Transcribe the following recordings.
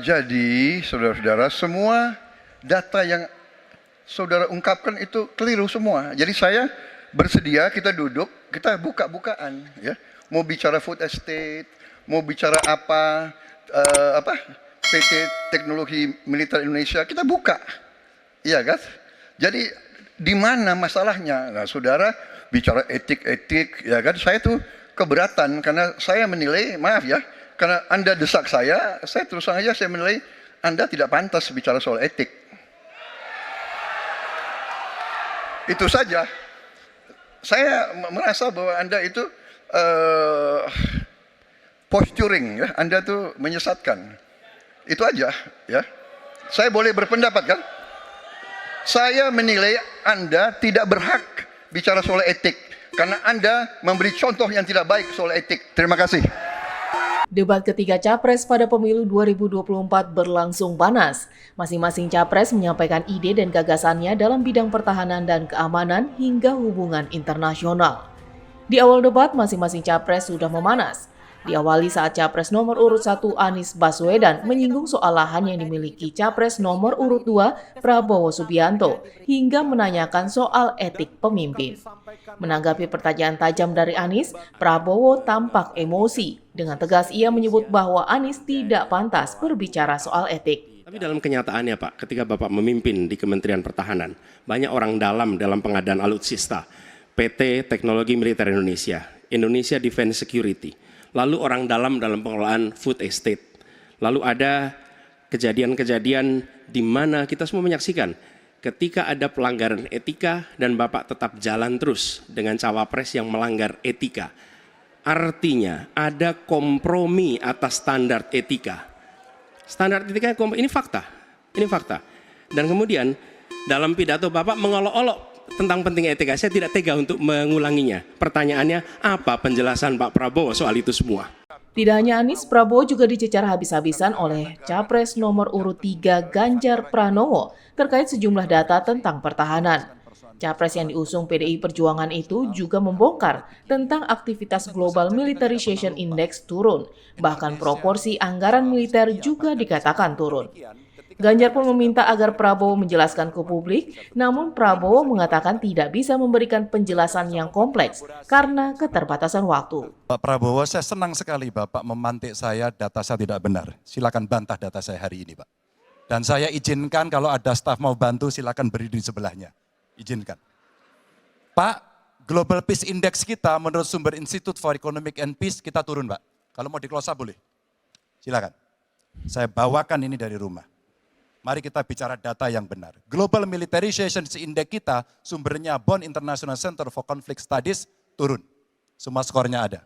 Jadi, saudara-saudara, semua data yang saudara ungkapkan itu keliru semua. Jadi saya bersedia kita duduk, kita buka-bukaan, ya. Mau bicara food estate, mau bicara apa PT Teknologi Militer Indonesia, kita buka, iya kan? Jadi di mana masalahnya? Nah, saudara bicara etik-etik, ya kan? Saya tuh keberatan karena saya menilai, maaf ya, karena Anda desak saya terus terang aja saya menilai Anda tidak pantas bicara soal etik. Itu saja. Saya merasa bahwa Anda itu posturing, ya. Anda tuh menyesatkan. Itu aja, ya. Saya boleh berpendapat kan? Saya menilai Anda tidak berhak bicara soal etik karena Anda memberi contoh yang tidak baik soal etik. Terima kasih. Debat ketiga Capres pada pemilu 2024 berlangsung panas. Masing-masing Capres menyampaikan ide dan gagasannya dalam bidang pertahanan dan keamanan hingga hubungan internasional. Di awal debat, masing-masing Capres sudah memanas. Diawali saat Capres nomor urut 1 Anies Baswedan menyinggung soal lahan yang dimiliki Capres nomor urut 2 Prabowo Subianto hingga menanyakan soal etik pemimpin. Menanggapi pertanyaan tajam dari Anies, Prabowo tampak emosi. Dengan tegas ia menyebut bahwa Anies tidak pantas berbicara soal etik. Tapi dalam kenyataannya Pak, ketika Bapak memimpin di Kementerian Pertahanan, banyak orang dalam pengadaan alutsista, PT Teknologi Militer Indonesia, Indonesia Defense Security, lalu orang dalam pengelolaan food estate, lalu ada kejadian-kejadian di mana kita semua menyaksikan ketika ada pelanggaran etika dan Bapak tetap jalan terus dengan cawapres yang melanggar etika. Artinya ada kompromi atas standar etika. Standar etika ini fakta. Ini fakta. Dan kemudian dalam pidato Bapak mengolok-olok tentang pentingnya etika. Saya tidak tega untuk mengulanginya. Pertanyaannya, apa penjelasan Pak Prabowo soal itu semua? Tidak hanya Anies, Prabowo juga dicecar habis-habisan oleh Capres nomor urut 3 Ganjar Pranowo terkait sejumlah data tentang pertahanan. Capres yang diusung PDI Perjuangan itu juga membongkar tentang aktivitas Global Militarization Index turun, bahkan proporsi anggaran militer juga dikatakan turun. Ganjar pun meminta agar Prabowo menjelaskan ke publik, namun Prabowo mengatakan tidak bisa memberikan penjelasan yang kompleks karena keterbatasan waktu. Pak Prabowo, saya senang sekali Bapak memantik saya, data saya tidak benar. Silakan bantah data saya hari ini, Pak. Dan saya izinkan kalau ada staf mau bantu, silakan berdiri di sebelahnya. Izinkan. Pak, Global Peace Index kita menurut sumber Institute for Economic and Peace kita turun, Pak. Kalau mau di-close up boleh. Silakan. Saya bawakan ini dari rumah. Mari kita bicara data yang benar. Global Militarization Index kita sumbernya Bonn International Center for Conflict Studies turun. Semua skornya ada.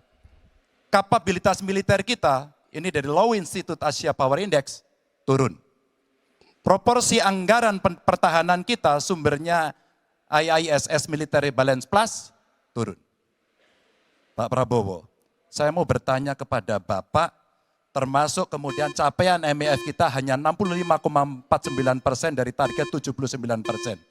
Kapabilitas militer kita, ini dari Law Institute Asia Power Index, turun. Proporsi anggaran pertahanan kita sumbernya IISS Military Balance Plus turun. Pak Prabowo, saya mau bertanya kepada Bapak, termasuk kemudian capaian MEF kita hanya 65,49% dari target 79%.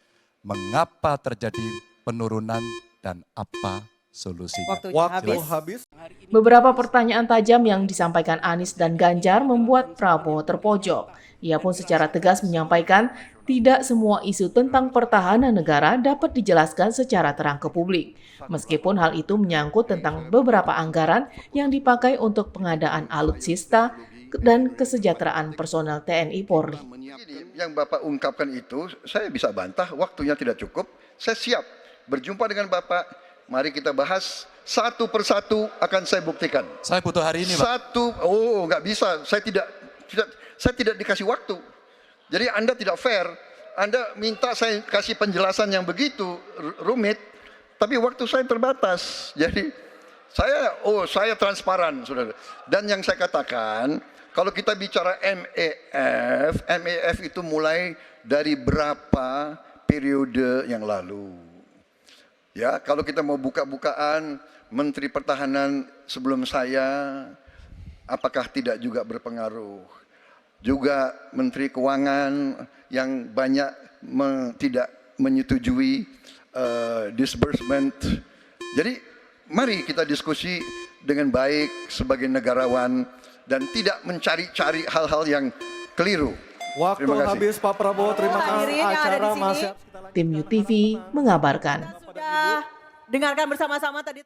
Mengapa terjadi penurunan dan apa solusinya? Waktu habis. Beberapa pertanyaan tajam yang disampaikan Anies dan Ganjar membuat Prabowo terpojok. Ia pun secara tegas menyampaikan tidak semua isu tentang pertahanan negara dapat dijelaskan secara terang ke publik. Meskipun hal itu menyangkut tentang beberapa anggaran yang dipakai untuk pengadaan alutsista dan kesejahteraan personel TNI Polri. Yang Bapak ungkapkan itu, saya bisa bantah, waktunya tidak cukup. Saya siap berjumpa dengan Bapak, mari kita bahas satu persatu akan saya buktikan. Saya butuh hari ini, Pak. Nggak bisa, saya tidak dikasih waktu. Jadi Anda tidak fair, Anda minta saya kasih penjelasan yang begitu rumit, tapi waktu saya terbatas. Jadi saya transparan, saudara. Dan yang saya katakan, kalau kita bicara MEF itu mulai dari berapa periode yang lalu. Ya, kalau kita mau buka-bukaan, Menteri Pertahanan sebelum saya, apakah tidak juga berpengaruh? Juga Menteri Keuangan yang banyak tidak menyetujui disbursement. Jadi mari kita diskusi dengan baik sebagai negarawan dan tidak mencari-cari hal-hal yang keliru. Waktu Terima kasih. habis Pak Prabowo, terima kasih. Hadirin yang ada di Acara sini. masih Tim UTV mengabarkan. Sudah dengarkan bersama-sama tadi.